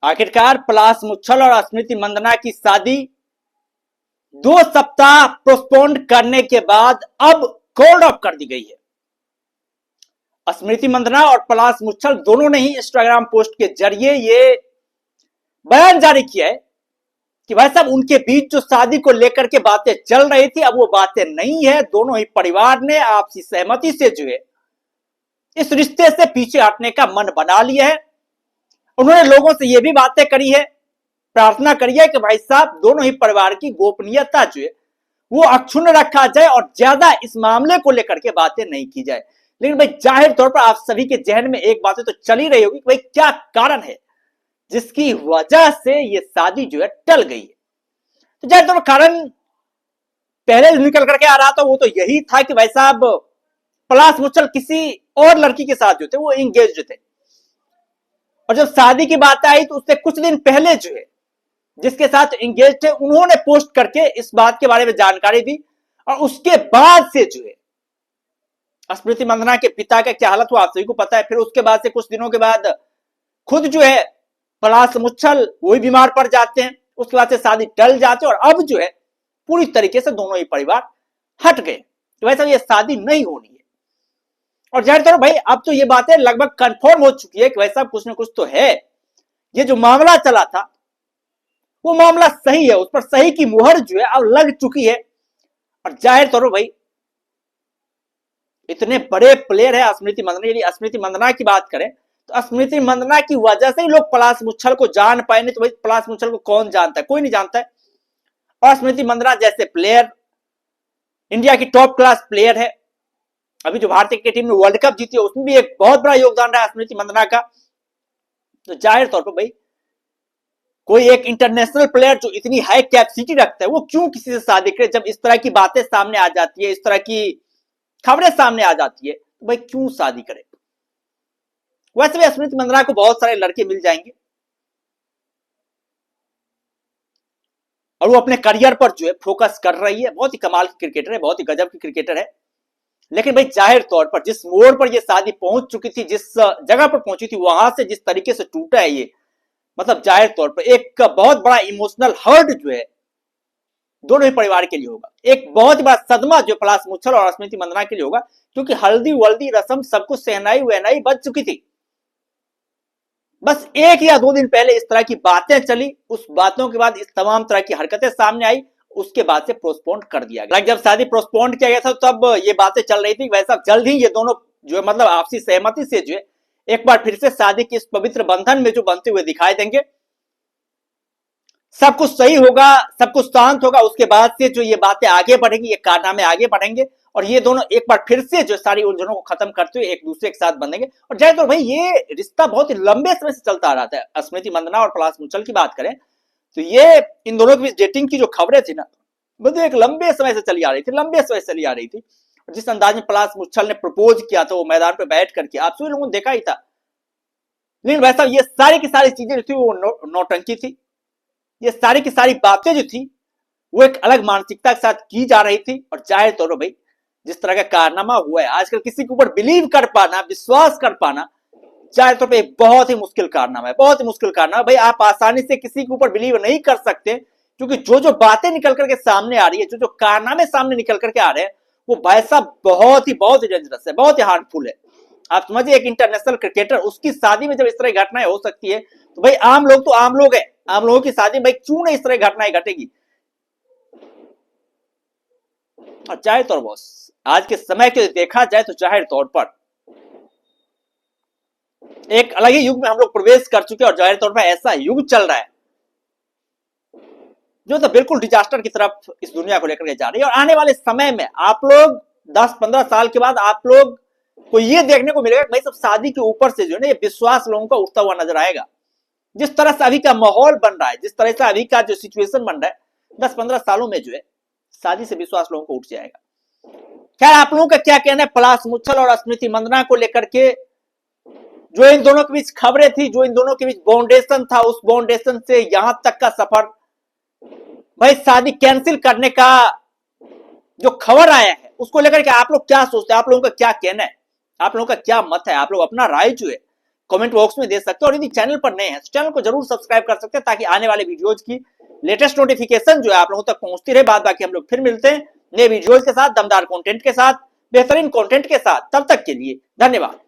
आखिरकार पलाश मुच्छल और स्मृति मंदाना की शादी 2 सप्ताह पोस्टपोन करने के बाद अब कॉल्ड ऑफ कर दी गई है। स्मृति मंदाना और पलाश मुच्छल दोनों ने ही इंस्टाग्राम पोस्ट के जरिए ये बयान जारी किया है कि भाई साहब उनके बीच जो शादी को लेकर के बातें चल रही थी अब वो बातें नहीं है। दोनों ही परिवार ने आपसी सहमति से जो है इस रिश्ते से पीछे हटने का मन बना लिया है। उन्होंने लोगों से ये भी बातें करी है, प्रार्थना करी है कि भाई साहब दोनों ही परिवार की गोपनीयता जो है वो अक्षुण्ण रखा जाए और ज्यादा इस मामले को लेकर के बातें नहीं की जाए। लेकिन भाई जाहिर तौर पर आप सभी के जहन में एक बात तो चल ही रही होगी कि भाई क्या कारण है जिसकी वजह से ये शादी जो है टल गई है। तो जाहिर तौर पर कारण पहले निकल करके आ रहा था वो तो यही था कि भाई साहब पलाश मुच्छल किसी और लड़की के साथ जो थे वो इंगेज थे, और जब शादी की बात आई तो उससे कुछ दिन पहले जो है जिसके साथ इंगेज थे उन्होंने पोस्ट करके इस बात के बारे में जानकारी दी। और उसके बाद से जो है स्मृति मंदाना के पिता का क्या हालत हुआ आप सभी को पता है। फिर उसके बाद से कुछ दिनों के बाद खुद जो है पलाश मुच्छल वही बीमार पड़ जाते हैं, उसके बाद से शादी टल जाती है और अब जो है पूरी तरीके से दोनों ही परिवार हट गए। तो वैसा ये शादी नहीं होनी है। और जाहिर तौर भाई अब तो ये बातें लगभग कंफर्म हो चुकी है कि वैसा कुछ ना कुछ तो है। ये जो मामला चला था वो मामला सही है, उस पर सही की मुहर जो है अब लग चुकी है। और जाहिर तौर भाई इतने बड़े प्लेयर है स्मृति मंदाना, यदि स्मृति मंदाना की बात करें तो स्मृति मंदाना की वजह से ही लोग पलाश मुच्छल को जान पाए, नहीं तो भाई पलाश मुच्छल को कौन जानता है, कोई नहीं जानता है। और स्मृति मंदाना जैसे प्लेयर इंडिया की टॉप क्लास प्लेयर है। अभी जो भारतीय क्रिकेट टीम ने वर्ल्ड कप जीती है उसमें भी एक बहुत बड़ा योगदान रहा स्मृति मंदाना का। तो जाहिर तौर पर भाई कोई एक इंटरनेशनल प्लेयर जो इतनी हाई कैपेसिटी रखता है वो क्यों किसी से शादी करे। जब इस तरह की बातें सामने आ जाती है, इस तरह की खबरें सामने आ जाती है तो भाई क्यों शादी करे। वैसे भी स्मृति मंदाना को बहुत सारे लड़के मिल जाएंगे और वो अपने करियर पर जो है फोकस कर रही है। बहुत ही कमाल की क्रिकेटर है, बहुत ही गजब की क्रिकेटर है। लेकिन भाई जाहिर तौर पर जिस मोड़ पर ये शादी पहुंच चुकी थी, जिस जगह पर पहुंची थी, वहां से जिस तरीके से टूटा है ये, मतलब जाहिर तौर पर एक बहुत बड़ा इमोशनल हर्ट जो है दोनों ही परिवार के लिए होगा। एक बहुत बड़ा सदमा जो पलाश मुच्छल और स्मृति मंदाना के लिए होगा, क्योंकि हल्दी वल्दी रस्म सब कुछ सहनाई वहनाई बच चुकी थी। बस 1 या 2 दिन पहले इस तरह की बातें चली, उस बातों के बाद इस तमाम तरह की हरकतें सामने आई, उसके बाद से पोस्टपोन कर दिया गया। जब शादी पोस्टपोन किया गया था तब ये बातें चल रही थी वैसा जल्द ही ये दोनों जो है मतलब आपसी सहमति से जो है एक बार फिर से शादी के इस पवित्र बंधन में जो बनते हुए दिखाई देंगे। सब कुछ सही होगा, सब कुछ शांत होगा, उसके बाद से जो ये बातें आगे बढ़ेंगी, ये कारनामे आगे बढ़ेंगे और ये दोनों एक बार फिर से जो सारी उलझनों को खत्म करते हुए एक दूसरे के साथ बनेंगे। और जाहिर तौर भाई ये रिश्ता बहुत ही लंबे समय से चलता आ रहा था। स्मृति मंदाना और पलाश मुच्छल की बात करें तो ये इन दोनों के बीच डेटिंग की जो खबरें थी ना मतलब एक लंबे समय से चली आ रही थी, लंबे समय से चली आ रही थी। और जिस अंदाज में पलाश मुच्छल ने प्रपोज किया था वो मैदान पर बैठ करके आप सभी लोगों ने देखा ही था। लेकिन वैसा ये सारी की सारी चीजें जो थी वो नौटंकी थी। ये सारी की सारी बातें जो थी वो एक अलग मानसिकता के साथ की जा रही थी। और जाहिर तौर पर भाई जिस तरह का कारनामा हुआ है आजकल किसी के ऊपर बिलीव कर पाना, विश्वास कर पाना जाहिर तौर पर एक बहुत ही मुश्किल कारनामा है, बहुत ही मुश्किल कारनामा। भाई आप आसानी से किसी के ऊपर बिलीव नहीं कर सकते, क्योंकि जो जो बातें निकल करके सामने आ रही है, जो जो कारनामे सामने निकल करके आ रहे हैं वो भाई साहब बहुत ही डेंजरस है, बहुत ही हार्मफुल है। आप समझिए एक इंटरनेशनल क्रिकेटर उसकी शादी में जब इस तरह की घटनाएं हो सकती है तो भाई आम लोग तो आम लोग है, आम लोगों की शादी में भाई क्यों नहीं इस तरह की घटनाएं घटेगी। और जाहिर तौर बॉस आज के समय के देखा जाए तो जाहिर तौर पर एक अलग ही युग में हम लोग प्रवेश कर चुके हैं। और जाहिर तौर पर ऐसा युग चल रहा है जो तो बिल्कुल डिजास्टर की तरफ इस दुनिया को लेकर के जा रही है। और आने वाले समय में आप लोग 10-15 साल के बाद आप लोग को ये देखने को मिलेगा कि भाई सब शादी के ऊपर से जो है ना ये विश्वास लोगों का उठता हुआ नजर आएगा। जिस तरह से अभी का माहौल बन रहा है, जिस तरह से अभी का जो सिचुएशन बन रहा है, 10-15 सालों में जो है शादी से विश्वास लोगों को उठ जाएगा। खैर आप लोगों का क्या कहना है पलाश मुच्छल और स्मृति मंदाना को लेकर के? जो इन दोनों के बीच खबरें थी, जो इन दोनों के बीच बाउंडेशन था, उस बाउंडेशन से यहां तक का सफर, भाई शादी कैंसिल करने का जो खबर आया है उसको लेकर के आप लोग क्या सोचते हैं? आप लोगों का क्या कहना है? आप लोगों का क्या मत है? आप लोग अपना राय जो है कमेंट बॉक्स में दे सकते हैं। और यदि चैनल पर नए हैं तो चैनल को जरूर सब्सक्राइब कर सकते हैं ताकि आने वाले वीडियोज की लेटेस्ट नोटिफिकेशन जो है आप लोगों तक पहुंचती रहे। बाद बाकी हम लोग फिर मिलते हैं नए वीडियोज के साथ, दमदार कंटेंट के साथ, बेहतरीन कंटेंट के साथ। तब तक के लिए धन्यवाद।